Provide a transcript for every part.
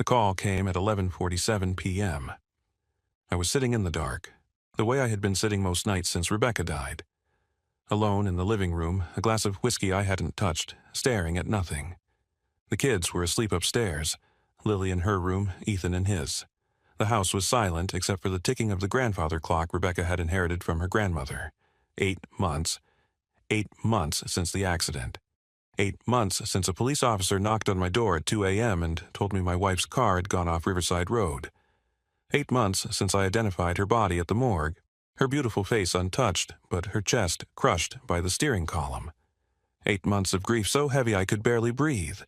The call came at 11:47 p.m. I was sitting in the dark, the way I had been sitting most nights since Rebecca died. Alone in the living room, a glass of whiskey I hadn't touched, staring at nothing. The kids were asleep upstairs, Lily in her room, Ethan in his. The house was silent except for the ticking of the grandfather clock Rebecca had inherited from her grandmother. 8 months. 8 months since the accident. 8 months since a police officer knocked on my door at 2 a.m. and told me my wife's car had gone off Riverside Road. 8 months since I identified her body at the morgue, her beautiful face untouched, but her chest crushed by the steering column. 8 months of grief so heavy I could barely breathe.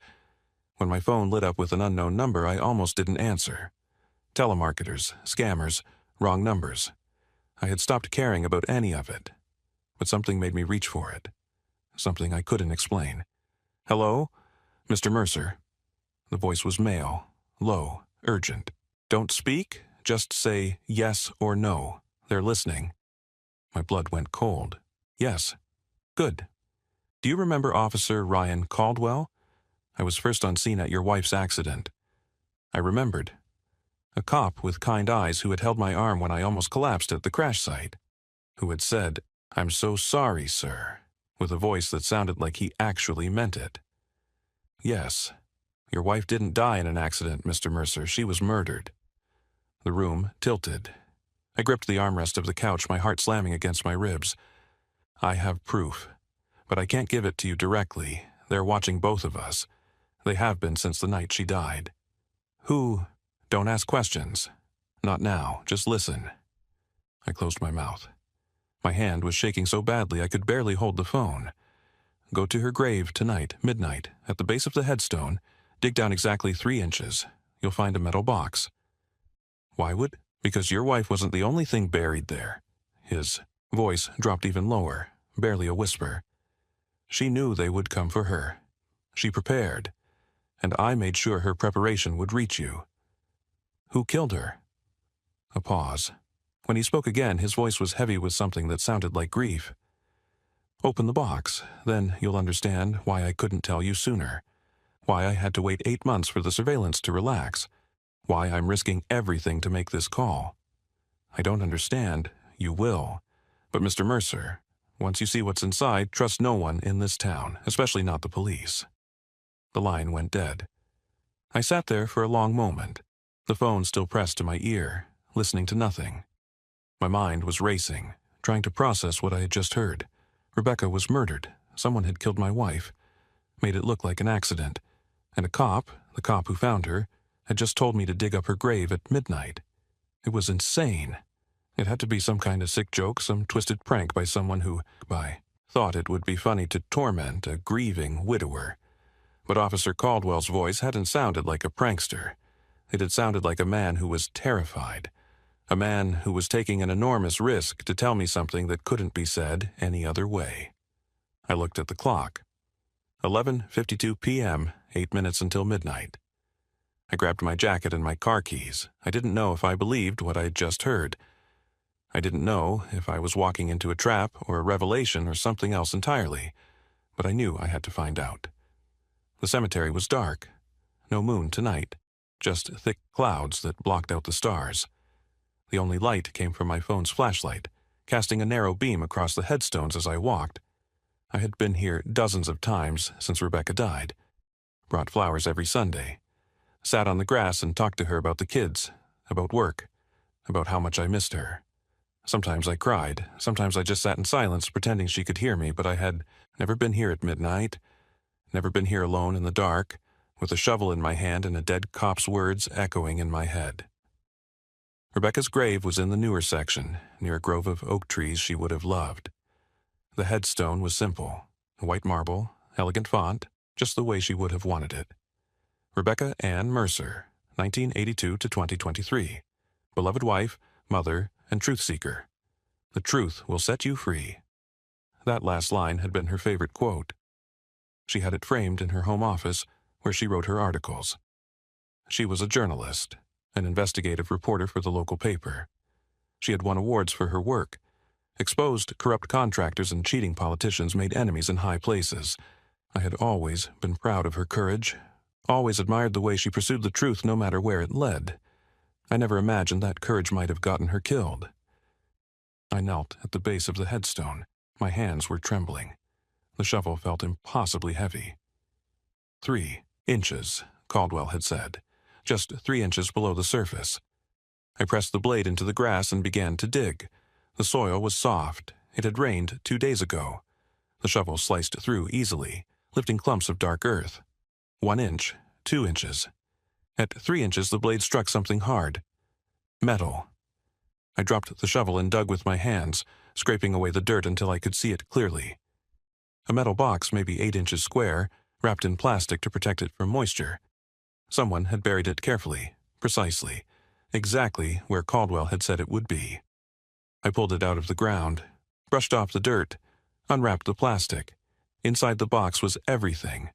When my phone lit up with an unknown number, I almost didn't answer. Telemarketers, scammers, wrong numbers. I had stopped caring about any of it. But something made me reach for it. Something I couldn't explain. "Hello? Mr. Mercer." The voice was male, low, urgent. "Don't speak, just say yes or no. They're listening." My blood went cold. "Yes." "Good. Do you remember Officer Ryan Caldwell? I was first on scene at your wife's accident." I remembered. A cop with kind eyes who had held my arm when I almost collapsed at the crash site. Who had said, "I'm so sorry, sir," with a voice that sounded like he actually meant it. "Yes. Your wife didn't die in an accident, Mr. Mercer. She was murdered." The room tilted. I gripped the armrest of the couch, my heart slamming against my ribs. "I have proof, but I can't give it to you directly. They're watching both of us. They have been since the night she died." "Who?" "Don't ask questions. Not now. Just listen." I closed my mouth. My hand was shaking so badly I could barely hold the phone. "Go to her grave tonight, midnight, at the base of the headstone. Dig down exactly 3 inches. You'll find a metal box." "Why would?" "Because your wife wasn't the only thing buried there." His voice dropped even lower, barely a whisper. "She knew they would come for her. She prepared. And I made sure her preparation would reach you." "Who killed her?" A pause. When he spoke again, his voice was heavy with something that sounded like grief. "Open the box, then you'll understand why I couldn't tell you sooner. Why I had to wait 8 months for the surveillance to relax. Why I'm risking everything to make this call. I don't understand. You will. But Mr. Mercer, once you see what's inside, trust no one in this town, especially not the police." The line went dead. I sat there for a long moment, the phone still pressed to my ear, listening to nothing. My mind was racing, trying to process what I had just heard. Rebecca was murdered. Someone had killed my wife, made it look like an accident, and a cop, the cop who found her, had just told me to dig up her grave at midnight. It was insane. It had to be some kind of sick joke, some twisted prank by someone who, thought it would be funny to torment a grieving widower. But Officer Caldwell's voice hadn't sounded like a prankster. It had sounded like a man who was terrified. A man who was taking an enormous risk to tell me something that couldn't be said any other way. I looked at the clock. 11:52 p.m., 8 minutes until midnight. I grabbed my jacket and my car keys. I didn't know if I believed what I had just heard. I didn't know if I was walking into a trap or a revelation or something else entirely, but I knew I had to find out. The cemetery was dark. No moon tonight, just thick clouds that blocked out the stars. The only light came from my phone's flashlight, casting a narrow beam across the headstones as I walked. I had been here dozens of times since Rebecca died, brought flowers every Sunday, sat on the grass and talked to her about the kids, about work, about how much I missed her. Sometimes I cried, sometimes I just sat in silence pretending she could hear me, but I had never been here at midnight, never been here alone in the dark, with a shovel in my hand and a dead cop's words echoing in my head. Rebecca's grave was in the newer section, near a grove of oak trees she would have loved. The headstone was simple, white marble, elegant font, just the way she would have wanted it. Rebecca Ann Mercer, 1982 to 2023. Beloved wife, mother, and truth seeker. The truth will set you free. That last line had been her favorite quote. She had it framed in her home office, where she wrote her articles. She was a journalist, an investigative reporter for the local paper. She had won awards for her work, exposed corrupt contractors and cheating politicians, made enemies in high places. I had always been proud of her courage, Always admired the way she pursued the truth no matter where it led. I never imagined that courage might have gotten her killed. I knelt at the base of the headstone. My hands were trembling. The shovel felt impossibly heavy. 3 inches, Caldwell had said. Just 3 inches below the surface. I pressed the blade into the grass and began to dig. The soil was soft. It had rained 2 days ago. The shovel sliced through easily, lifting clumps of dark earth. 1 inch, 2 inches. At 3 inches, the blade struck something hard. Metal. I dropped the shovel and dug with my hands, scraping away the dirt until I could see it clearly. A metal box, maybe 8 inches square, wrapped in plastic to protect it from moisture. Someone had buried it carefully, precisely, exactly where Caldwell had said it would be. I pulled it out of the ground, brushed off the dirt, unwrapped the plastic. Inside the box was everything.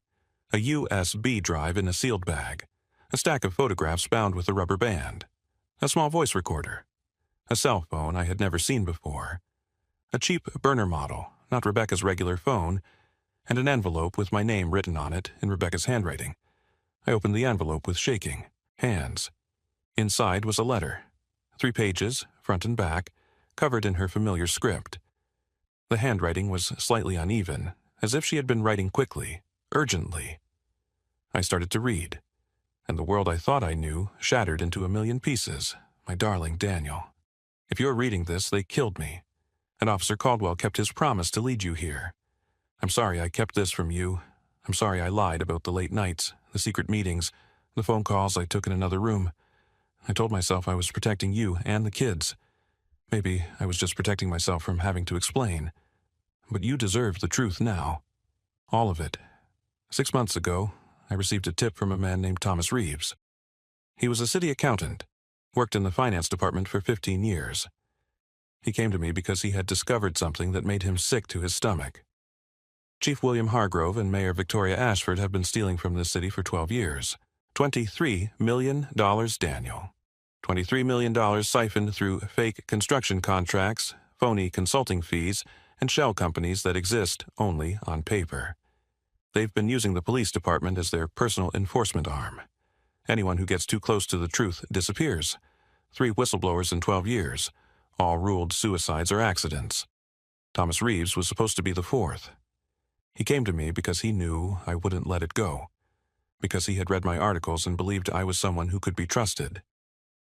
A USB drive in a sealed bag, a stack of photographs bound with a rubber band, a small voice recorder, a cell phone I had never seen before, a cheap burner model, not Rebecca's regular phone, and an envelope with my name written on it in Rebecca's handwriting. I opened the envelope with shaking hands. Inside was a letter, 3 pages, front and back, covered in her familiar script. The handwriting was slightly uneven, as if she had been writing quickly, urgently. I started to read, and the world I thought I knew shattered into a million pieces. My darling Daniel, if you're reading this, they killed me. And Officer Caldwell kept his promise to lead you here. I'm sorry I kept this from you. I'm sorry I lied about the late nights, the secret meetings, the phone calls I took in another room. I told myself I was protecting you and the kids. Maybe I was just protecting myself from having to explain. But you deserve the truth now. All of it. 6 months ago, I received a tip from a man named Thomas Reeves. He was a city accountant, worked in the finance department for 15 years. He came to me because he had discovered something that made him sick to his stomach. Chief William Hargrove and Mayor Victoria Ashford have been stealing from this city for 12 years. $23 million, Daniel. $23 million siphoned through fake construction contracts, phony consulting fees, and shell companies that exist only on paper. They've been using the police department as their personal enforcement arm. Anyone who gets too close to the truth disappears. 3 whistleblowers in 12 years, all ruled suicides or accidents. Thomas Reeves was supposed to be the 4th. He came to me because he knew I wouldn't let it go, because he had read my articles and believed I was someone who could be trusted.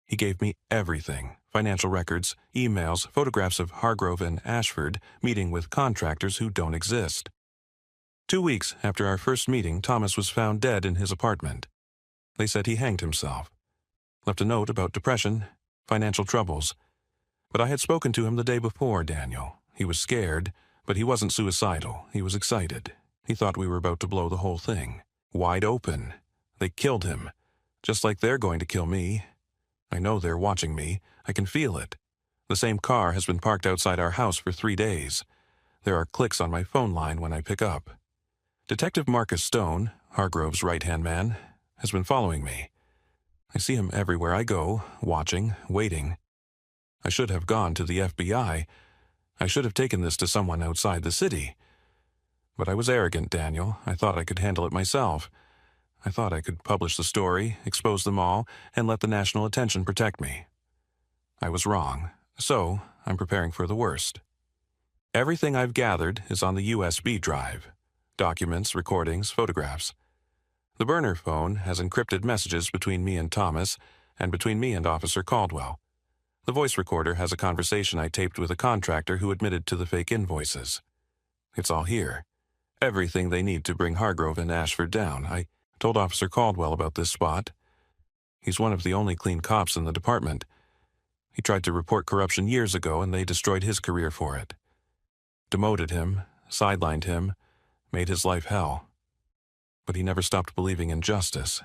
He gave me everything, financial records, emails, photographs of Hargrove and Ashford meeting with contractors who don't exist. 2 weeks after our first meeting, Thomas was found dead in his apartment. They said he hanged himself. Left a note about depression, financial troubles. But I had spoken to him the day before, Daniel. He was scared, but he wasn't suicidal. He was excited. He thought we were about to blow the whole thing. Wide open. They killed him. Just like they're going to kill me. I know they're watching me. I can feel it. The same car has been parked outside our house for 3 days. There are clicks on my phone line when I pick up. Detective Marcus Stone, Hargrove's right-hand man, has been following me. I see him everywhere I go, watching, waiting. I should have gone to the FBI. I should have taken this to someone outside the city. But I was arrogant, Daniel. I thought I could handle it myself. I thought I could publish the story, expose them all, and let the national attention protect me. I was wrong, so I'm preparing for the worst. Everything I've gathered is on the USB drive. Documents, recordings, photographs. The burner phone has encrypted messages between me and Thomas, and between me and Officer Caldwell. The voice recorder has a conversation I taped with a contractor who admitted to the fake invoices. It's all here. Everything they need to bring Hargrove and Ashford down. I told Officer Caldwell about this spot. He's one of the only clean cops in the department. He tried to report corruption years ago, and they destroyed his career for it. Demoted him, sidelined him, made his life hell. But he never stopped believing in justice.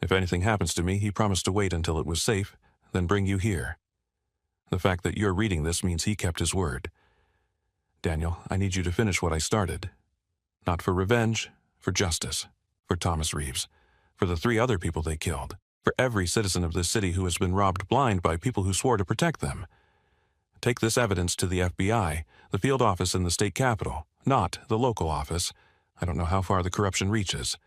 If anything happens to me, he promised to wait until it was safe, then bring you here. The fact that you're reading this means he kept his word. Daniel, I need you to finish what I started. Not for revenge, for justice, for Thomas Reeves, for the 3 other people they killed, for every citizen of this city who has been robbed blind by people who swore to protect them. Take this evidence to the FBI, the field office in the state capitol, not the local office. I don't know how far the corruption reaches.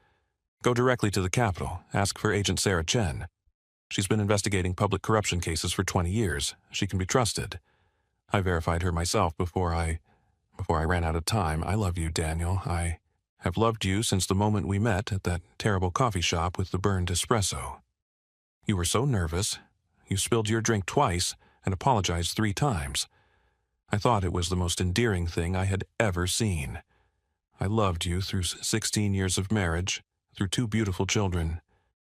Go directly to the Capitol. Ask for Agent Sarah Chen. She's been investigating public corruption cases for 20 years. She can be trusted. I verified her myself before I ran out of time. I love you, Daniel. I have loved you since the moment we met at that terrible coffee shop with the burned espresso. You were so nervous. You spilled your drink twice and apologized 3 times. I thought it was the most endearing thing I had ever seen. I loved you through 16 years of marriage, through 2 beautiful children,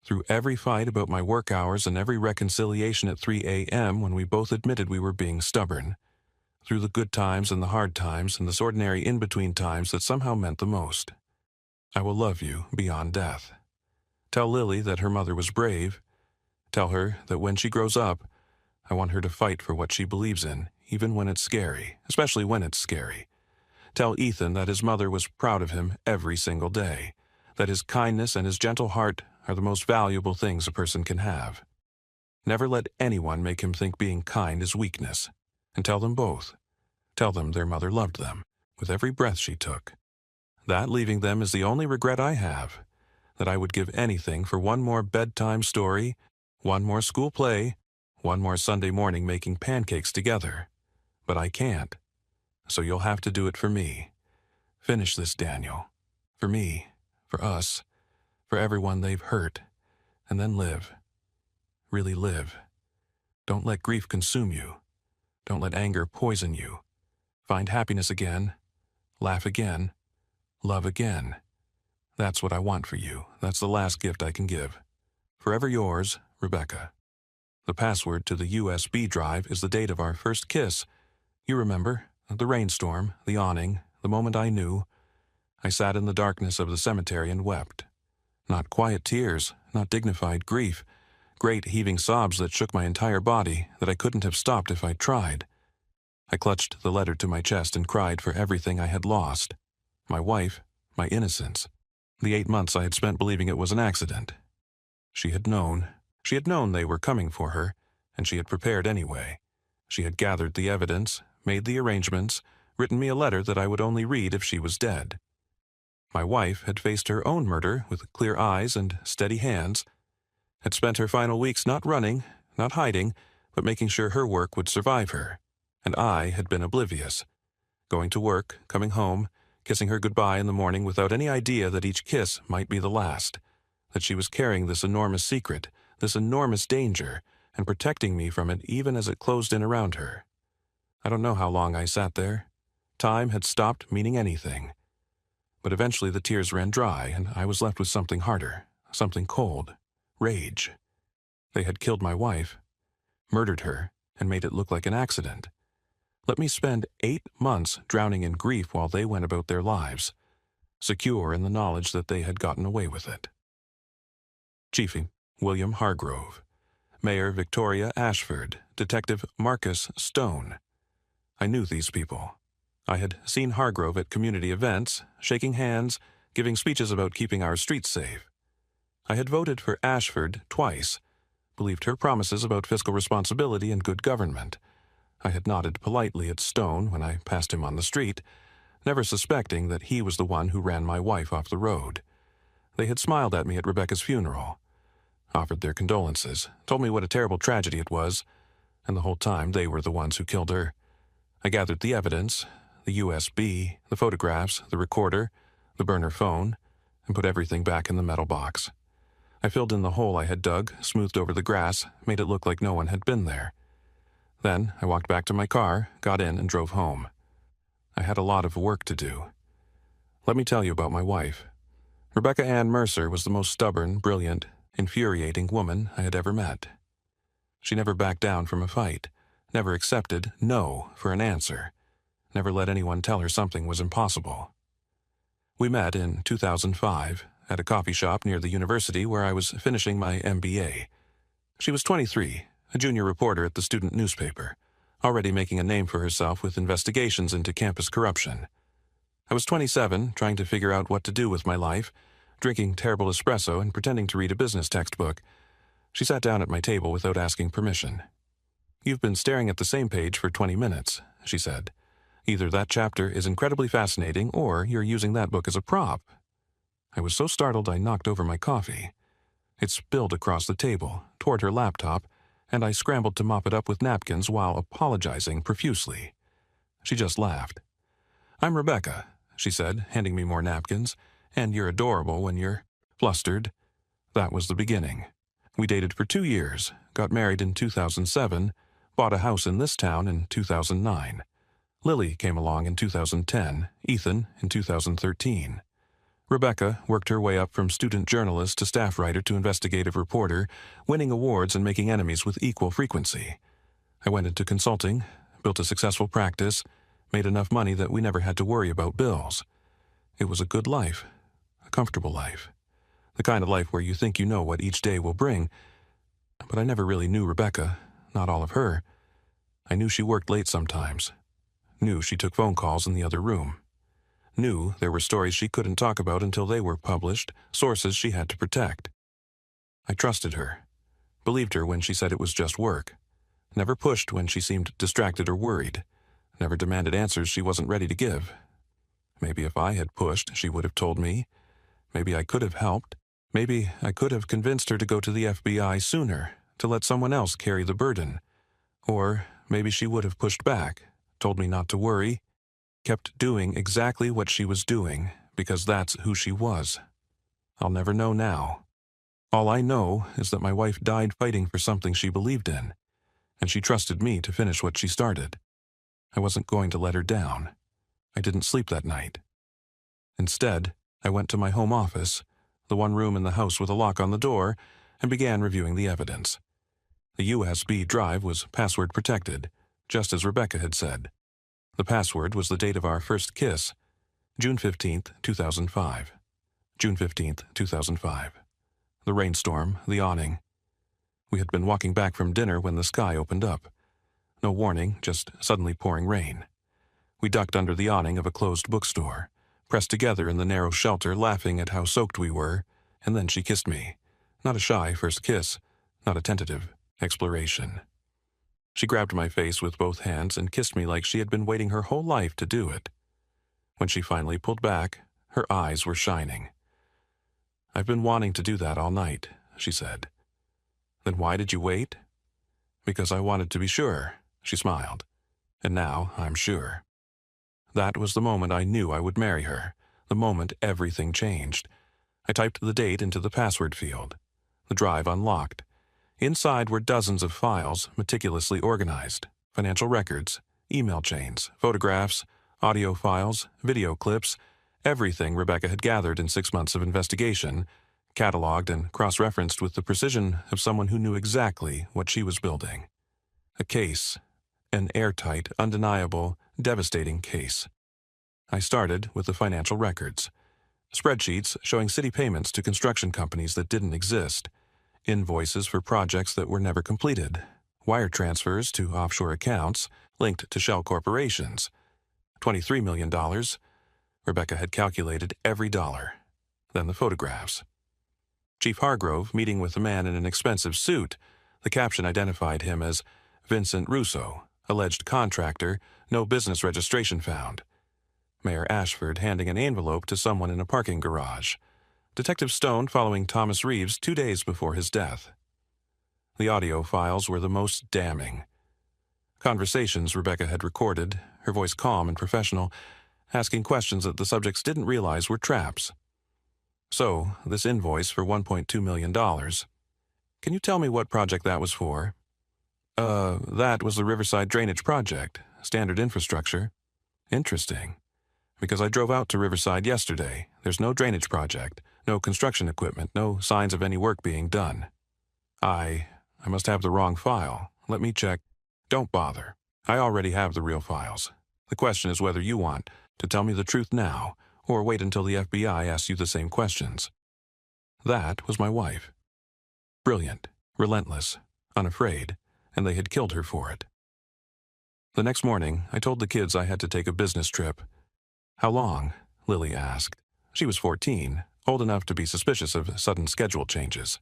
through every fight about my work hours and every reconciliation at 3 a.m. when we both admitted we were being stubborn, through the good times and the hard times and this ordinary in-between times that somehow meant the most. I will love you beyond death. Tell Lily that her mother was brave. Tell her that when she grows up, I want her to fight for what she believes in, even when it's scary, especially when it's scary. Tell Ethan that his mother was proud of him every single day, that his kindness and his gentle heart are the most valuable things a person can have. Never let anyone make him think being kind is weakness. And tell them both. Tell them their mother loved them, with every breath she took. That leaving them is the only regret I have, that I would give anything for one more bedtime story, one more school play, one more Sunday morning making pancakes together. But I can't. So you'll have to do it for me. Finish this, Daniel. For me, for us, for everyone they've hurt. And then live. Really live. Don't let grief consume you. Don't let anger poison you. Find happiness again. Laugh again. Love again. That's what I want for you. That's the last gift I can give. Forever yours, Rebecca. The password to the USB drive is the date of our first kiss. You remember, the rainstorm, the awning, the moment I knew. I sat in the darkness of the cemetery and wept. Not quiet tears, not dignified grief, great heaving sobs that shook my entire body that I couldn't have stopped if I'd tried. I clutched the letter to my chest and cried for everything I had lost. My wife, my innocence, the 8 months I had spent believing it was an accident. She had known they were coming for her, and she had prepared anyway. She had gathered the evidence, made the arrangements, written me a letter that I would only read if she was dead. My wife had faced her own murder with clear eyes and steady hands, had spent her final weeks not running, not hiding, but making sure her work would survive her. And I had been oblivious, going to work, coming home, kissing her goodbye in the morning without any idea that each kiss might be the last, that she was carrying this enormous secret, this enormous danger, and protecting me from it even as it closed in around her. I don't know how long I sat there. Time had stopped meaning anything. But eventually the tears ran dry, and I was left with something harder, something cold. Rage. They had killed my wife, murdered her, and made it look like an accident. Let me spend 8 months drowning in grief while they went about their lives, secure in the knowledge that they had gotten away with it. Chiefy William Hargrove. Mayor Victoria Ashford. Detective Marcus Stone. I knew these people. I had seen Hargrove at community events, shaking hands, giving speeches about keeping our streets safe. I had voted for Ashford twice, believed her promises about fiscal responsibility and good government. I had nodded politely at Stone when I passed him on the street, never suspecting that he was the one who ran my wife off the road. They had smiled at me at Rebecca's funeral, offered their condolences, told me what a terrible tragedy it was, and the whole time they were the ones who killed her. I gathered the evidence, the USB, the photographs, the recorder, the burner phone, and put everything back in the metal box. I filled in the hole I had dug, smoothed over the grass, made it look like no one had been there. Then I walked back to my car, got in, and drove home. I had a lot of work to do. Let me tell you about my wife. Rebecca Ann Mercer was the most stubborn, brilliant, infuriating woman I had ever met. She never backed down from a fight, never accepted no for an answer, never let anyone tell her something was impossible. We met in 2005 at a coffee shop near the university where I was finishing my MBA. She was 23, a junior reporter at the student newspaper, already making a name for herself with investigations into campus corruption. I was 27, trying to figure out what to do with my life, drinking terrible espresso and pretending to read a business textbook. She sat down at my table without asking permission. "You've been staring at the same page for 20 minutes, she said. "Either that chapter is incredibly fascinating or you're using that book as a prop." I was so startled I knocked over my coffee. It spilled across the table, toward her laptop, and I scrambled to mop it up with napkins while apologizing profusely. She just laughed. "I'm Rebecca," she said, handing me more napkins, "and you're adorable when you're flustered." That was the beginning. We dated for 2 years, got married in 2007, bought a house in this town in 2009. Lily came along in 2010, Ethan in 2013. Rebecca worked her way up from student journalist to staff writer to investigative reporter, winning awards and making enemies with equal frequency. I went into consulting, built a successful practice, made enough money that we never had to worry about bills. It was a good life, a comfortable life, the kind of life where you think you know what each day will bring. But I never really knew Rebecca, not all of her. I knew she worked late sometimes, knew she took phone calls in the other room, knew there were stories she couldn't talk about until they were published, sources she had to protect. I trusted her, believed her when she said it was just work, never pushed when she seemed distracted or worried, never demanded answers she wasn't ready to give. Maybe if I had pushed, she would have told me. Maybe I could have helped. Maybe I could have convinced her to go to the FBI sooner, to let someone else carry the burden. Or maybe she would have pushed back, told me not to worry, kept doing exactly what she was doing, because that's who she was. I'll never know now. All I know is that my wife died fighting for something she believed in, and she trusted me to finish what she started. I wasn't going to let her down. I didn't sleep that night. Instead, I went to my home office, the one room in the house with a lock on the door, and began reviewing the evidence. The USB drive was password protected, just as Rebecca had said. The password was the date of our first kiss, June 15th, 2005. June 15th, 2005. The rainstorm, the awning. We had been walking back from dinner when the sky opened up. No warning, just suddenly pouring rain. We ducked under the awning of a closed bookstore, pressed together in the narrow shelter, laughing at how soaked we were, and then she kissed me. Not a shy first kiss, not a tentative exploration. She grabbed my face with both hands and kissed me like she had been waiting her whole life to do it. When she finally pulled back, her eyes were shining. "I've been wanting to do that all night," she said. "Then why did you wait?" "Because I wanted to be sure," she smiled. "And now I'm sure." That was the moment I knew I would marry her, the moment everything changed. I typed the date into the password field. The drive unlocked. Inside were dozens of files, meticulously organized. Financial records, email chains, photographs, audio files, video clips, everything Rebecca had gathered in 6 months of investigation, cataloged and cross-referenced with the precision of someone who knew exactly what she was building. A case. An airtight, undeniable, devastating case. I started with the financial records. Spreadsheets showing city payments to construction companies that didn't exist. Invoices for projects that were never completed. Wire transfers to offshore accounts linked to shell corporations. $23 million. Rebecca had calculated every dollar. Then the photographs. Chief Hargrove meeting with a man in an expensive suit. The caption identified him as Vincent Russo, alleged contractor, no business registration found. Mayor Ashford handing an envelope to someone in a parking garage. Detective Stone following Thomas Reeves 2 days before his death. The audio files were the most damning. Conversations Rebecca had recorded, her voice calm and professional, asking questions that the subjects didn't realize were traps. So, this invoice for $1.2 million. "Can you tell me what project that was for?" That was the Riverside Drainage Project, standard infrastructure." "Interesting. Because I drove out to Riverside yesterday. There's no drainage project, no construction equipment, no signs of any work being done." I must have the wrong file. Let me check." "Don't bother. I already have the real files. The question is whether you want to tell me the truth now, or wait until the FBI asks you the same questions." That was my wife. Brilliant, relentless, unafraid, and they had killed her for it. The next morning, I told the kids I had to take a business trip. "How long?" Lily asked. She was 14, old enough to be suspicious of sudden schedule changes.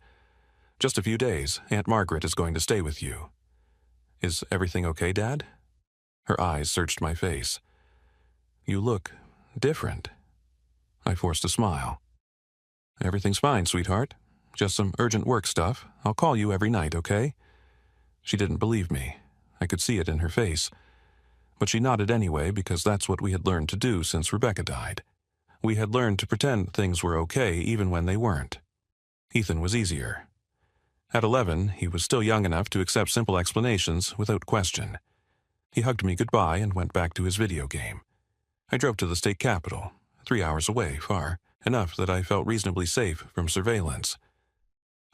"Just a few days. Aunt Margaret is going to stay with you." "Is everything okay, Dad?" Her eyes searched my face. "You look different." I forced a smile. Everything's fine, sweetheart. Just some urgent work stuff. I'll call you every night, okay? She didn't believe me. I could see it in her face. But she nodded anyway because that's what we had learned to do since Rebecca died. We had learned to pretend things were okay even when they weren't. Ethan was easier. At 11, he was still young enough to accept simple explanations without question. He hugged me goodbye and went back to his video game. I drove to the state capitol, 3 hours away, far, enough that I felt reasonably safe from surveillance.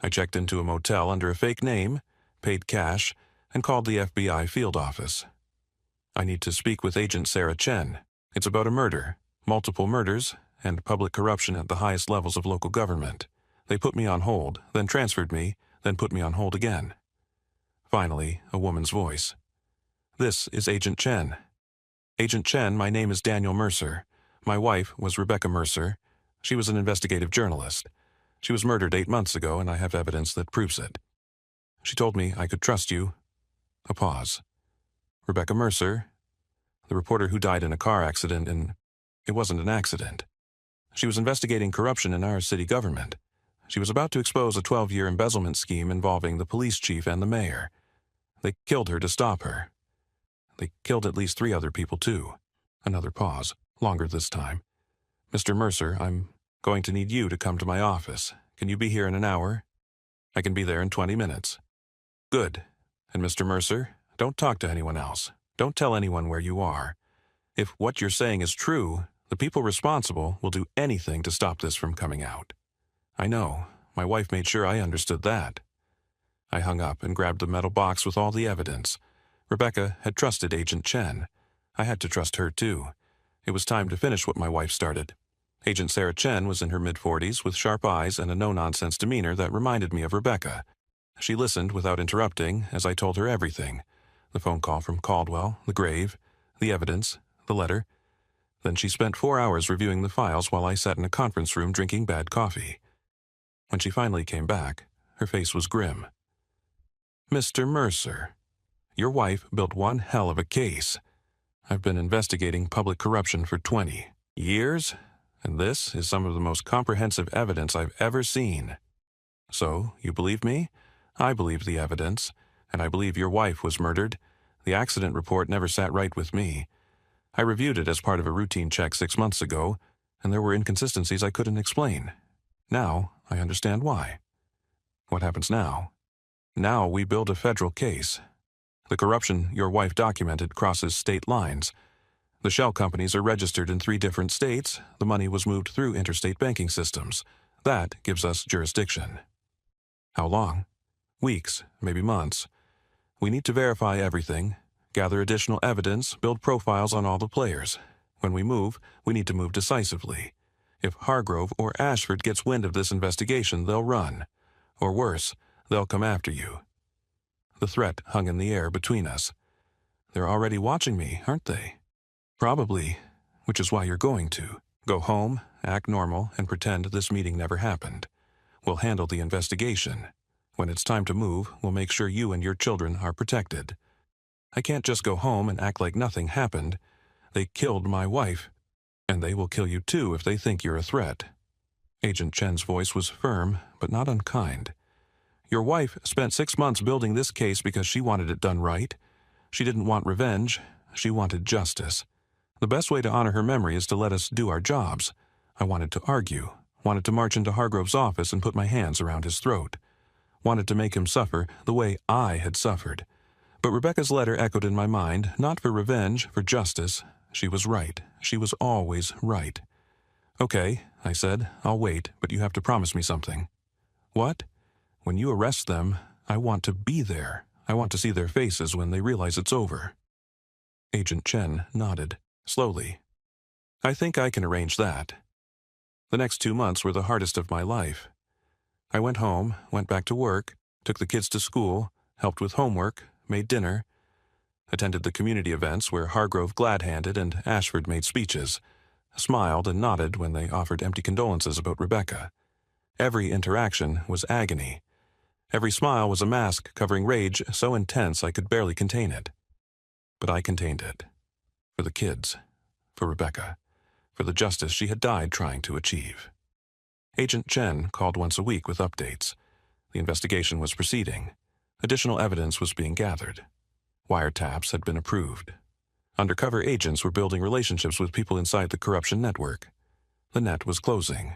I checked into a motel under a fake name, paid cash, and called the FBI field office. I need to speak with Agent Sarah Chen. It's about a murder, multiple murders, and public corruption at the highest levels of local government. They put me on hold, then transferred me, then put me on hold again. Finally, a woman's voice. This is Agent Chen. Agent Chen, my name is Daniel Mercer. My wife was Rebecca Mercer. She was an investigative journalist. She was murdered 8 months ago, and I have evidence that proves it. She told me I could trust you. A pause. Rebecca Mercer, the reporter who died in a car accident, and it wasn't an accident. She was investigating corruption in our city government. She was about to expose a 12-year embezzlement scheme involving the police chief and the mayor. They killed her to stop her. They killed at least 3 other people, too. Another pause, longer this time. Mr. Mercer, I'm going to need you to come to my office. Can you be here in an hour? I can be there in 20 minutes. Good. And Mr. Mercer, don't talk to anyone else. Don't tell anyone where you are. If what you're saying is true, the people responsible will do anything to stop this from coming out. I know. My wife made sure I understood that. I hung up and grabbed the metal box with all the evidence. Rebecca had trusted Agent Chen. I had to trust her, too. It was time to finish what my wife started. Agent Sarah Chen was in her mid-40s with sharp eyes and a no-nonsense demeanor that reminded me of Rebecca. She listened without interrupting as I told her everything. The phone call from Caldwell, the grave, the evidence, the letter. Then she spent 4 hours reviewing the files while I sat in a conference room drinking bad coffee. When she finally came back, her face was grim. Mr. Mercer, your wife built one hell of a case. I've been investigating public corruption for 20 years, and this is some of the most comprehensive evidence I've ever seen. So, you believe me? I believe the evidence, and I believe your wife was murdered. The accident report never sat right with me. I reviewed it as part of a routine check 6 months ago, and there were inconsistencies I couldn't explain. Now, I understand why. What happens now? Now we build a federal case. The corruption your wife documented crosses state lines. The shell companies are registered in 3 different states. The money was moved through interstate banking systems. That gives us jurisdiction. How long? Weeks, maybe months. We need to verify everything, gather additional evidence, build profiles on all the players. When we move, we need to move decisively. If Hargrove or Ashford gets wind of this investigation, they'll run. Or worse, they'll come after you. The threat hung in the air between us. They're already watching me, aren't they? Probably, which is why you're going to. Go home, act normal, and pretend this meeting never happened. We'll handle the investigation. When it's time to move, we'll make sure you and your children are protected. I can't just go home and act like nothing happened. They killed my wife, and they will kill you too if they think you're a threat. Agent Chen's voice was firm, but not unkind. Your wife spent 6 months building this case because she wanted it done right. She didn't want revenge. She wanted justice. The best way to honor her memory is to let us do our jobs. I wanted to argue, wanted to march into Hargrove's office and put my hands around his throat. Wanted to make him suffer the way I had suffered. But Rebecca's letter echoed in my mind, not for revenge, for justice. She was right. She was always right. Okay, I said, I'll wait, but you have to promise me something. What? When you arrest them, I want to be there. I want to see their faces when they realize it's over. Agent Chen nodded, slowly. I think I can arrange that. The next 2 months were the hardest of my life. I went home, went back to work, took the kids to school, helped with homework, made dinner, attended the community events where Hargrove glad-handed and Ashford made speeches, smiled and nodded when they offered empty condolences about Rebecca. Every interaction was agony. Every smile was a mask covering rage so intense I could barely contain it. But I contained it. For the kids. For Rebecca. For the justice she had died trying to achieve. Agent Chen called once a week with updates. The investigation was proceeding. Additional evidence was being gathered. Wiretaps had been approved. Undercover agents were building relationships with people inside the corruption network. The net was closing.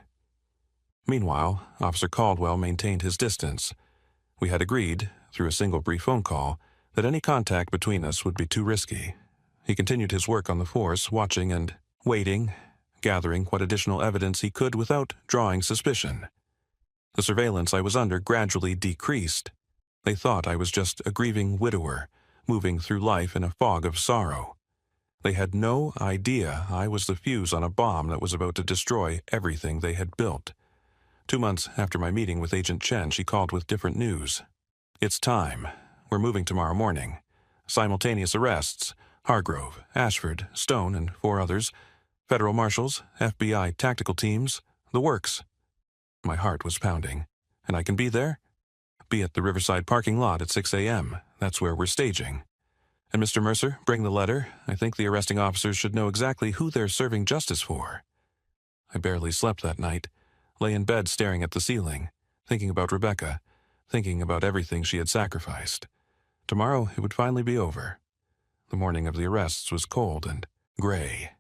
Meanwhile, Officer Caldwell maintained his distance. We had agreed, through a single brief phone call, that any contact between us would be too risky. He continued his work on the force, watching and waiting, gathering what additional evidence he could without drawing suspicion. The surveillance I was under gradually decreased. They thought I was just a grieving widower, moving through life in a fog of sorrow. They had no idea I was the fuse on a bomb that was about to destroy everything they had built. 2 months after my meeting with Agent Chen, she called with different news. "It's time. We're moving tomorrow morning. Simultaneous arrests. Hargrove, Ashford, Stone, and 4 others. Federal marshals, FBI tactical teams, the works." My heart was pounding. "And I can be there?" "Be at the Riverside parking lot at 6 a.m. That's where we're staging. And Mr. Mercer, bring the letter. I think the arresting officers should know exactly who they're serving justice for." I barely slept that night, lay in bed staring at the ceiling, thinking about Rebecca, thinking about everything she had sacrificed. Tomorrow it would finally be over. The morning of the arrests was cold and gray.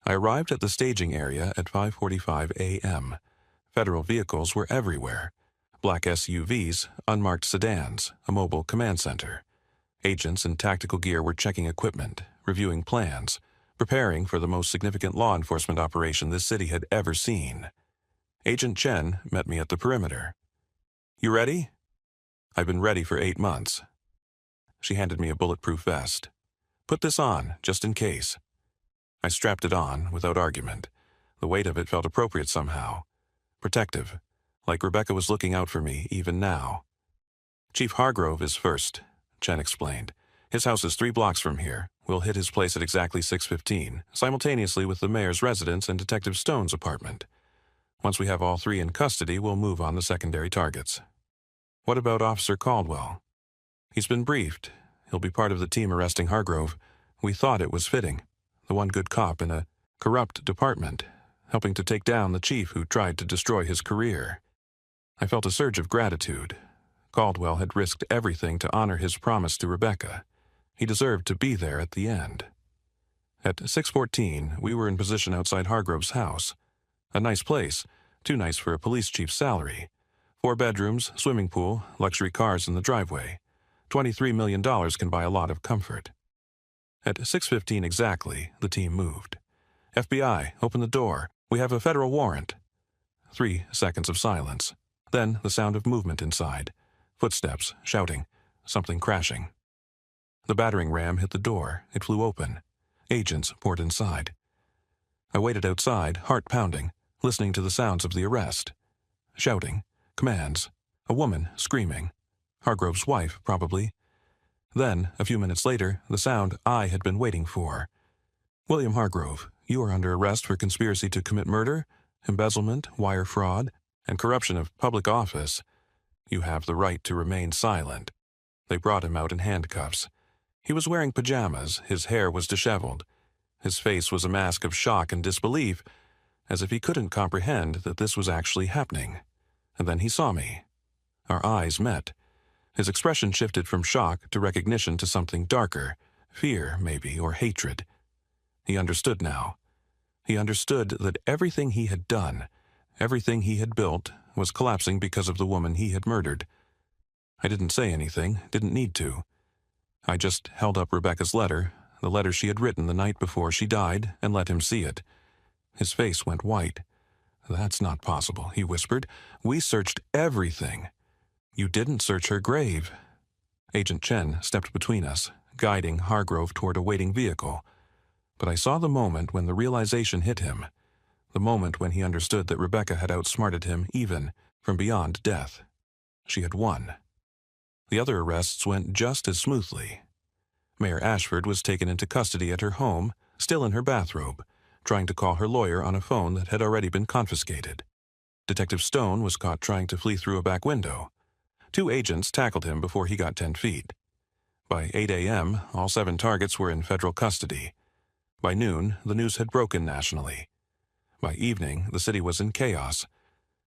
I arrived at the staging area at 5:45 a.m. Federal vehicles were everywhere. Black SUVs, unmarked sedans, a mobile command center. Agents in tactical gear were checking equipment, reviewing plans, preparing for the most significant law enforcement operation this city had ever seen. Agent Chen met me at the perimeter. "You ready?" "I've been ready for 8 months." She handed me a bulletproof vest. "Put this on, just in case." I strapped it on, without argument. The weight of it felt appropriate somehow. Protective, like Rebecca was looking out for me even now. "Chief Hargrove is first," Chen explained. "His house is 3 blocks from here. We'll hit his place at exactly 6:15, simultaneously with the mayor's residence and Detective Stone's apartment. Once we have all 3 in custody, we'll move on the secondary targets." "What about Officer Caldwell?" "He's been briefed. He'll be part of the team arresting Hargrove. We thought it was fitting. The one good cop in a corrupt department, helping to take down the chief who tried to destroy his career." I felt a surge of gratitude. Caldwell had risked everything to honor his promise to Rebecca. He deserved to be there at the end. At 6:14, we were in position outside Hargrove's house. A nice place, too nice for a police chief's salary. 4 bedrooms, swimming pool, luxury cars in the driveway. $23 million can buy a lot of comfort. At 6:15 exactly, the team moved. "FBI, open the door. We have a federal warrant." 3 seconds of silence. Then the sound of movement inside. Footsteps, shouting, something crashing. The battering ram hit the door. It flew open. Agents poured inside. I waited outside, heart pounding, listening to the sounds of the arrest. Shouting, commands, a woman screaming. Hargrove's wife, probably. Then, a few minutes later, the sound I had been waiting for. "William Hargrove, you are under arrest for conspiracy to commit murder, embezzlement, wire fraud, and corruption of public office. You have the right to remain silent." They brought him out in handcuffs. He was wearing pajamas, his hair was disheveled. His face was a mask of shock and disbelief, as if he couldn't comprehend that this was actually happening. And then he saw me. Our eyes met. His expression shifted from shock to recognition to something darker, fear, maybe, or hatred. He understood now. He understood that everything he had done, everything he had built, was collapsing because of the woman he had murdered. I didn't say anything, didn't need to. I just held up Rebecca's letter, the letter she had written the night before she died, and let him see it. His face went white. "That's not possible," he whispered. "We searched everything." "You didn't search her grave." Agent Chen stepped between us, guiding Hargrove toward a waiting vehicle. But I saw the moment when the realization hit him, the moment when he understood that Rebecca had outsmarted him even from beyond death. She had won. The other arrests went just as smoothly. Mayor Ashford was taken into custody at her home, still in her bathrobe, trying to call her lawyer on a phone that had already been confiscated. Detective Stone was caught trying to flee through a back window. 2 agents tackled him before he got 10 feet. By 8 a.m., all 7 targets were in federal custody. By noon, the news had broken nationally. By evening, the city was in chaos.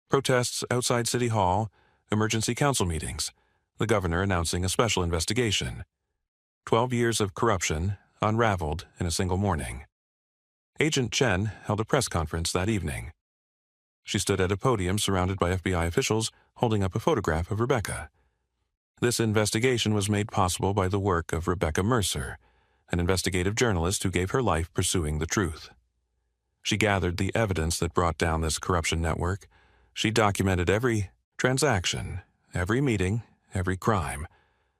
Protests outside City Hall, emergency council meetings, the governor announcing a special investigation. 12 years of corruption unraveled in a single morning. Agent Chen held a press conference that evening. She stood at a podium surrounded by FBI officials holding up a photograph of Rebecca. This investigation was made possible by the work of Rebecca Mercer, an investigative journalist who gave her life pursuing the truth. She gathered the evidence that brought down this corruption network. She documented every transaction, every meeting, every crime.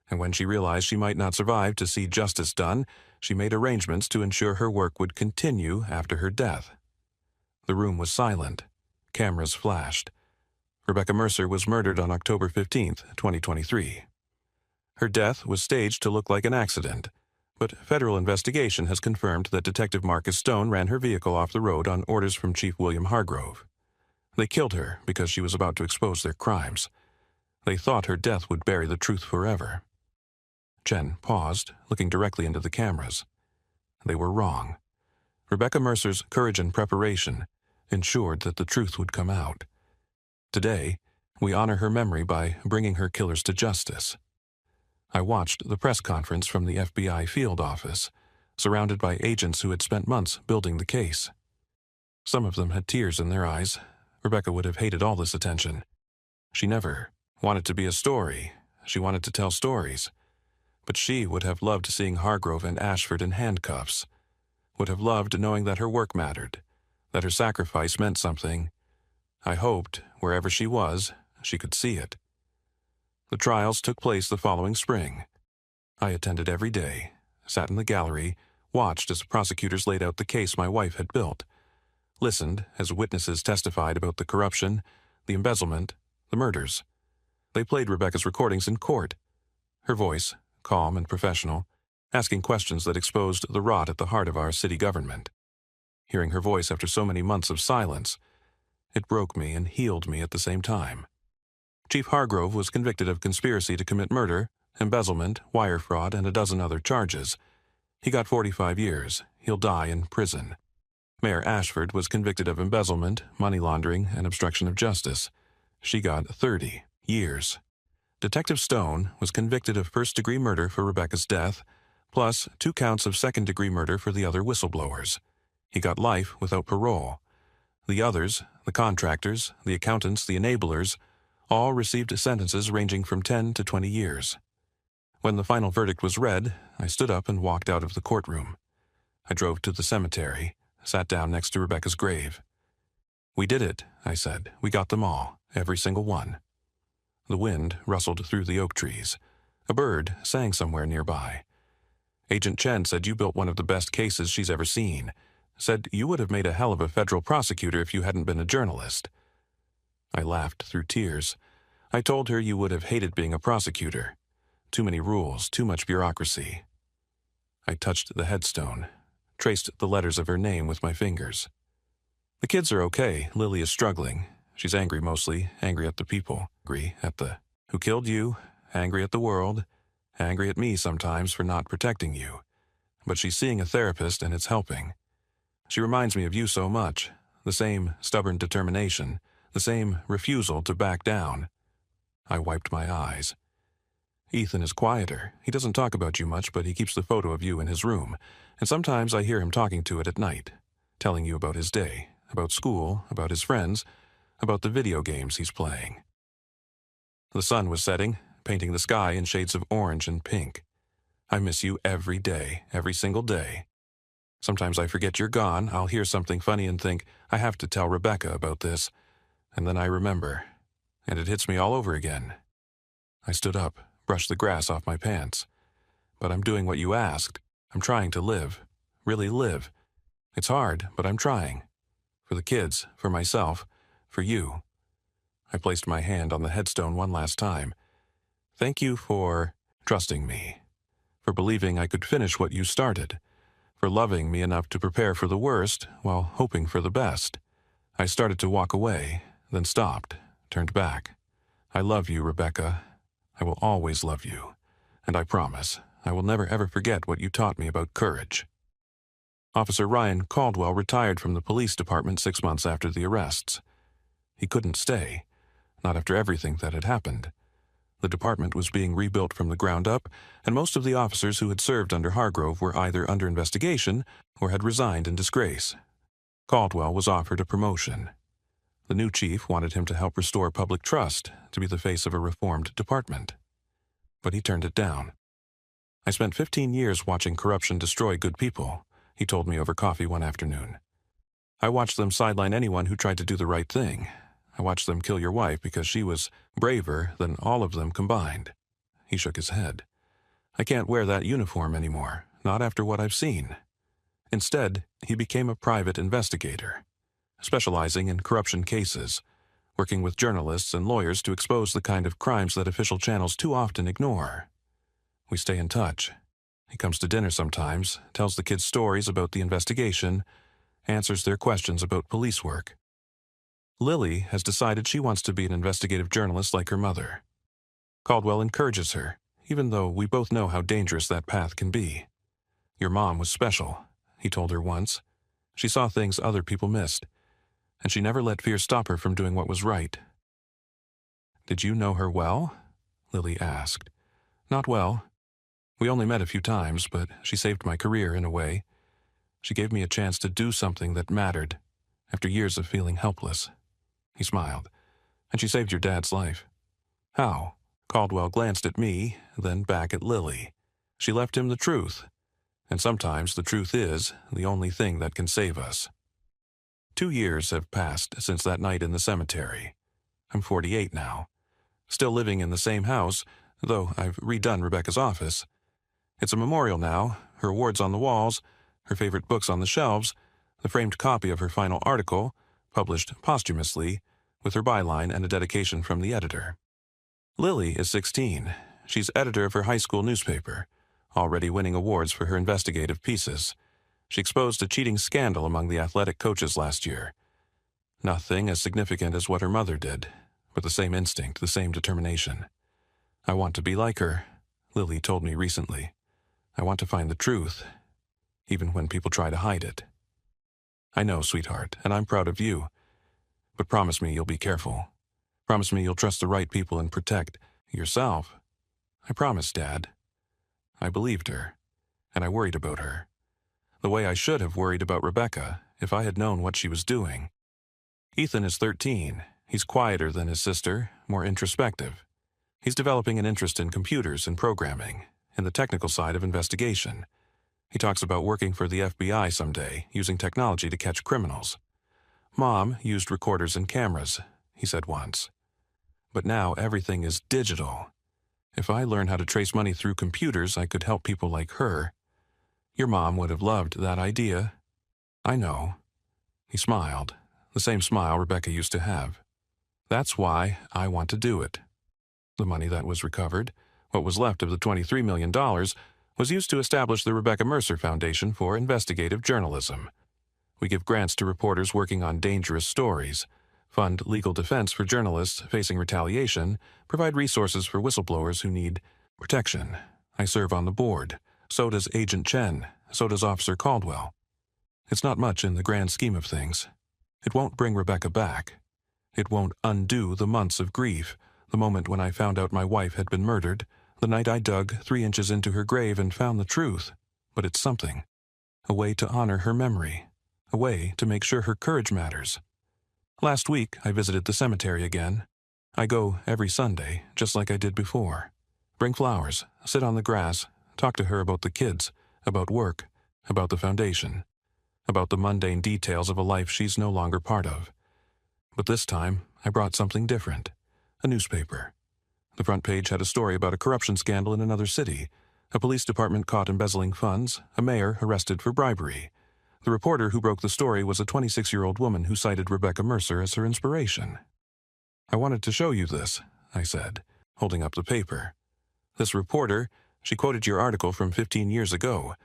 And when she realized she might not survive to see justice done, she made arrangements to ensure her work would continue after her death. The room was silent. Cameras flashed. Rebecca Mercer was murdered on October 15, 2023. Her death was staged to look like an accident, but federal investigation has confirmed that Detective Marcus Stone ran her vehicle off the road on orders from Chief William Hargrove. They killed her because she was about to expose their crimes. They thought her death would bury the truth forever. Chen paused, looking directly into the cameras. They were wrong. Rebecca Mercer's courage and preparation ensured that the truth would come out. Today, we honor her memory by bringing her killers to justice. I watched the press conference from the FBI field office, surrounded by agents who had spent months building the case. Some of them had tears in their eyes. Rebecca would have hated all this attention. She never wanted to be a story. She wanted to tell stories. But she would have loved seeing Hargrove and Ashford in handcuffs, would have loved knowing that her work mattered, that her sacrifice meant something. I hoped, wherever she was, she could see it. The trials took place the following spring. I attended every day, sat in the gallery, watched as prosecutors laid out the case my wife had built, listened as witnesses testified about the corruption, the embezzlement, the murders. They played Rebecca's recordings in court. Her voice, calm and professional, asking questions that exposed the rot at the heart of our city government. Hearing her voice after so many months of silence, it broke me and healed me at the same time. Chief Hargrove was convicted of conspiracy to commit murder, embezzlement, wire fraud, and a dozen other charges. He got 45 years. He'll die in prison. Mayor Ashford was convicted of embezzlement, money laundering, and obstruction of justice. She got 30 years. Detective Stone was convicted of first-degree murder for Rebecca's death, plus 2 counts of second-degree murder for the other whistleblowers. He got life without parole. The others, the contractors, the accountants, the enablers, all received sentences ranging from 10 to 20 years. When the final verdict was read, I stood up and walked out of the courtroom. I drove to the cemetery, sat down next to Rebecca's grave. "We did it," I said. "We got them all, every single one." The wind rustled through the oak trees. A bird sang somewhere nearby. Agent Chen said you built one of the best cases she's ever seen. Said you would have made a hell of a federal prosecutor if you hadn't been a journalist. I laughed through tears. I told her you would have hated being a prosecutor. Too many rules, too much bureaucracy. I touched the headstone, traced the letters of her name with my fingers. The kids are okay. Lily is struggling. She's angry mostly, angry at the people, angry at the who killed you, angry at the world, angry at me sometimes for not protecting you. But she's seeing a therapist and it's helping. She reminds me of you so much, the same stubborn determination, the same refusal to back down. I wiped my eyes. Ethan is quieter. He doesn't talk about you much, but he keeps the photo of you in his room, and sometimes I hear him talking to it at night, telling you about his day, about school, about his friends, about the video games he's playing. The sun was setting, painting the sky in shades of orange and pink. I miss you every day, every single day. Sometimes I forget you're gone. I'll hear something funny and think, I have to tell Rebecca about this. And then I remember, and it hits me all over again. I stood up, brushed the grass off my pants. But I'm doing what you asked. I'm trying to live. Really live. It's hard, but I'm trying. For the kids, for myself, for you. I placed my hand on the headstone one last time. Thank you for trusting me. For believing I could finish what you started. For loving me enough to prepare for the worst while hoping for the best. I started to walk away, then stopped, turned back. I love you, Rebecca. I will always love you. And I promise, I will never ever forget what you taught me about courage. Officer Ryan Caldwell retired from the police department 6 months after the arrests. He couldn't stay, not after everything that had happened. The department was being rebuilt from the ground up, and most of the officers who had served under Hargrove were either under investigation or had resigned in disgrace. Caldwell was offered a promotion. The new chief wanted him to help restore public trust, to be the face of a reformed department. But he turned it down. "I spent 15 years watching corruption destroy good people," he told me over coffee one afternoon. "I watched them sideline anyone who tried to do the right thing. I watched them kill your wife because she was braver than all of them combined." He shook his head. "I can't wear that uniform anymore, not after what I've seen." Instead, he became a private investigator, specializing in corruption cases, working with journalists and lawyers to expose the kind of crimes that official channels too often ignore. We stay in touch. He comes to dinner sometimes, tells the kids stories about the investigation, answers their questions about police work. Lily has decided she wants to be an investigative journalist like her mother. Caldwell encourages her, even though we both know how dangerous that path can be. "Your mom was special," he told her once. "She saw things other people missed, and she never let fear stop her from doing what was right." "Did you know her well?" Lily asked. "Not well. We only met a few times, but she saved my career in a way. She gave me a chance to do something that mattered, after years of feeling helpless." He smiled. "And she saved your dad's life." "How?" Caldwell glanced at me, then back at Lily. "She left him the truth. And sometimes the truth is the only thing that can save us." 2 years have passed since that night in the cemetery. I'm 48 now. Still living in the same house, though I've redone Rebecca's office. It's a memorial now, her awards on the walls, her favorite books on the shelves, the framed copy of her final article, published posthumously, with her byline and a dedication from the editor. Lily is 16. She's editor of her high school newspaper, already winning awards for her investigative pieces. She exposed a cheating scandal among the athletic coaches last year. Nothing as significant as what her mother did, but the same instinct, the same determination. "I want to be like her," Lily told me recently. "I want to find the truth, even when people try to hide it." "I know, sweetheart, and I'm proud of you. But promise me you'll be careful. Promise me you'll trust the right people and protect yourself." "I promise, Dad." I believed her, and I worried about her. The way I should have worried about Rebecca if I had known what she was doing. Ethan is 13. He's quieter than his sister, more introspective. He's developing an interest in computers and programming, and the technical side of investigation. He talks about working for the FBI someday, using technology to catch criminals. "Mom used recorders and cameras," he said once. "But now everything is digital. If I learn how to trace money through computers, I could help people like her. Your mom would have loved that idea." "I know." He smiled, the same smile Rebecca used to have. "That's why I want to do it." The money that was recovered, what was left of the $23 million, was used to establish the Rebecca Mercer Foundation for Investigative Journalism. We give grants to reporters working on dangerous stories, fund legal defense for journalists facing retaliation, provide resources for whistleblowers who need protection. I serve on the board. So does Agent Chen. So does Officer Caldwell. It's not much in the grand scheme of things. It won't bring Rebecca back. It won't undo the months of grief, the moment when I found out my wife had been murdered, the night I dug 3 inches into her grave and found the truth. But it's something. A way to honor her memory. A way to make sure her courage matters. Last week, I visited the cemetery again. I go every Sunday, just like I did before. Bring flowers, sit on the grass, talk to her about the kids, about work, about the foundation, about the mundane details of a life she's no longer part of. But this time, I brought something different. A newspaper. The front page had a story about a corruption scandal in another city, a police department caught embezzling funds, a mayor arrested for bribery. The reporter who broke the story was a 26-year-old woman who cited Rebecca Mercer as her inspiration. "I wanted to show you this," I said, holding up the paper. "This reporter, she quoted your article from 15 years ago,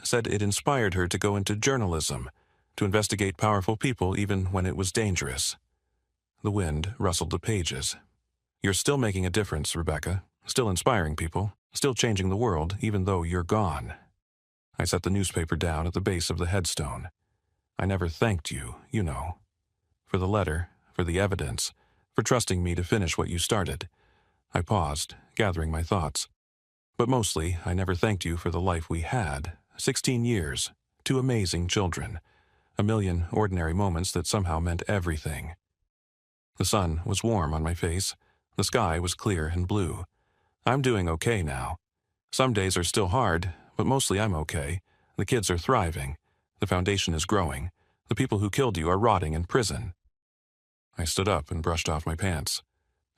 said it inspired her to go into journalism, to investigate powerful people even when it was dangerous." The wind rustled the pages. "You're still making a difference, Rebecca, still inspiring people, still changing the world even though you're gone." I set the newspaper down at the base of the headstone. "I never thanked you, you know. For the letter, for for the evidence, for trusting me to finish what you started. I paused, gathering my thoughts. But mostly, I never thanked you for the life we had. 16 years, 2 amazing children, a million ordinary moments that somehow meant everything. The sun was warm on my face. The sky was clear and blue. I'm doing okay now. Some days are still hard, but mostly I'm okay. The kids are thriving. The foundation is growing. The people who killed you are rotting in prison. I stood up and brushed off my pants.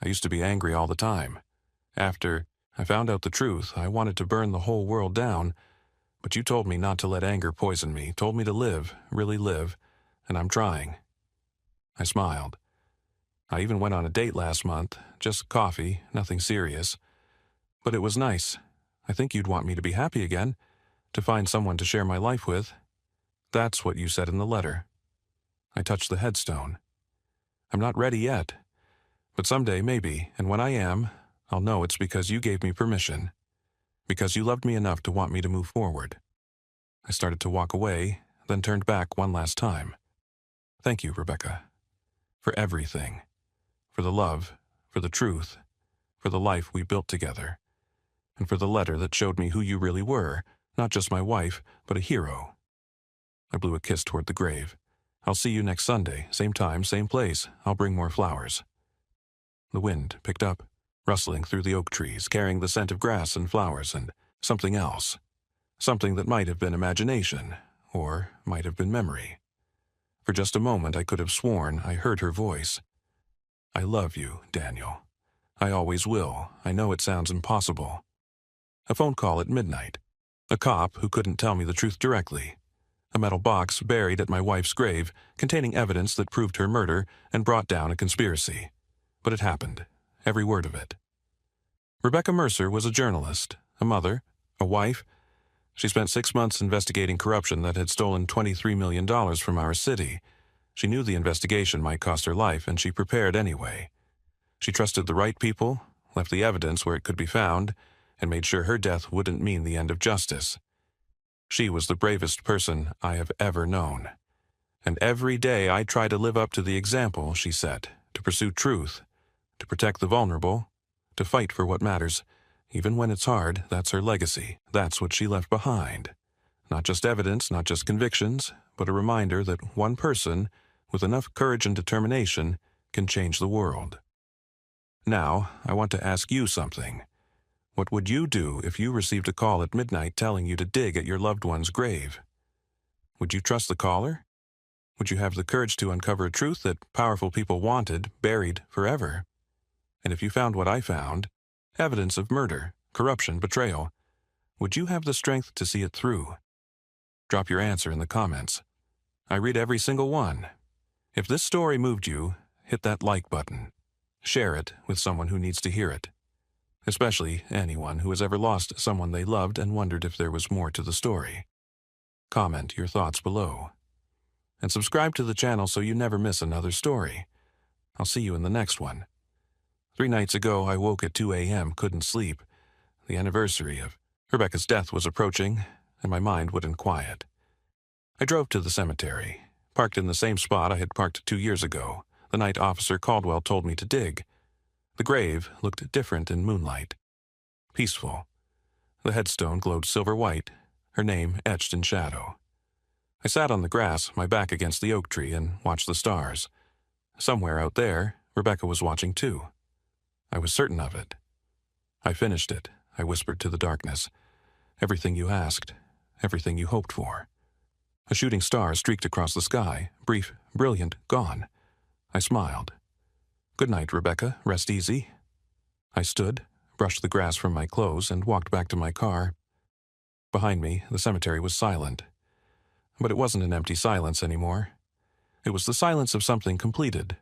I used to be angry all the time. After I found out the truth, I wanted to burn the whole world down, but you told me not to let anger poison me, told me to live, really live, and I'm trying. I smiled. I even went on a date last month, just coffee, nothing serious. But it was nice. I think you'd want me to be happy again, to find someone to share my life with. That's what you said in the letter. I touched the headstone. I'm not ready yet, but someday maybe, and when I am, I'll know it's because you gave me permission, because you loved me enough to want me to move forward. I started to walk away, then turned back one last time. Thank you, Rebecca, for everything, for the love, for the truth, for the life we built together, and for the letter that showed me who you really were, not just my wife, but a hero. I blew a kiss toward the grave. I'll see you next Sunday, same time, same place. I'll bring more flowers. The wind picked up, rustling through the oak trees, carrying the scent of grass and flowers and something else. Something that might have been imagination, or might have been memory. For just a moment I could have sworn I heard her voice. I love you, Daniel. I always will. I know it sounds impossible. A phone call at midnight. A cop who couldn't tell me the truth directly. A metal box buried at my wife's grave containing evidence that proved her murder and brought down a conspiracy. But it happened, every word of it. Rebecca Mercer was a journalist, a mother, a wife. She spent 6 months investigating corruption that had stolen $23 million from our city. She knew the investigation might cost her life, and she prepared anyway. She trusted the right people, left the evidence where it could be found, and made sure her death wouldn't mean the end of justice. She was the bravest person I have ever known. And every day I try to live up to the example she set, to pursue truth, to protect the vulnerable, to fight for what matters. Even when it's hard, that's her legacy. That's what she left behind. Not just evidence, not just convictions, but a reminder that one person, with enough courage and determination, can change the world. Now, I want to ask you something. What would you do if you received a call at midnight telling you to dig at your loved one's grave? Would you trust the caller? Would you have the courage to uncover a truth that powerful people wanted buried forever? And if you found what I found, evidence of murder, corruption, betrayal, would you have the strength to see it through? Drop your answer in the comments. I read every single one. If this story moved you, hit that like button. Share it with someone who needs to hear it. Especially anyone who has ever lost someone they loved and wondered if there was more to the story. Comment your thoughts below. And subscribe to the channel so you never miss another story. I'll see you in the next one. 3 nights ago, I woke at 2 a.m., couldn't sleep. The anniversary of Rebecca's death was approaching, and my mind wouldn't quiet. I drove to the cemetery, parked in the same spot I had parked 2 years ago, the night Officer Caldwell told me to dig. The grave looked different in moonlight. Peaceful. The headstone glowed silver white, her name etched in shadow. I sat on the grass, my back against the oak tree, and watched the stars. Somewhere out there, Rebecca was watching too. I was certain of it. I finished it, I whispered to the darkness. Everything you asked, everything you hoped for. A shooting star streaked across the sky, brief, brilliant, gone. I smiled. Good night, Rebecca. Rest easy. I stood, brushed the grass from my clothes, and walked back to my car. Behind me, the cemetery was silent. But it wasn't an empty silence anymore. It was the silence of something completed,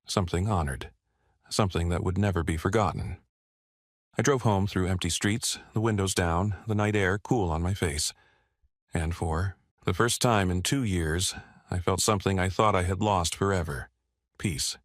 something honored, something that would never be forgotten. I drove home through empty streets, the windows down, the night air cool on my face. And for the first time in 2 years, I felt something I thought I had lost forever. Peace.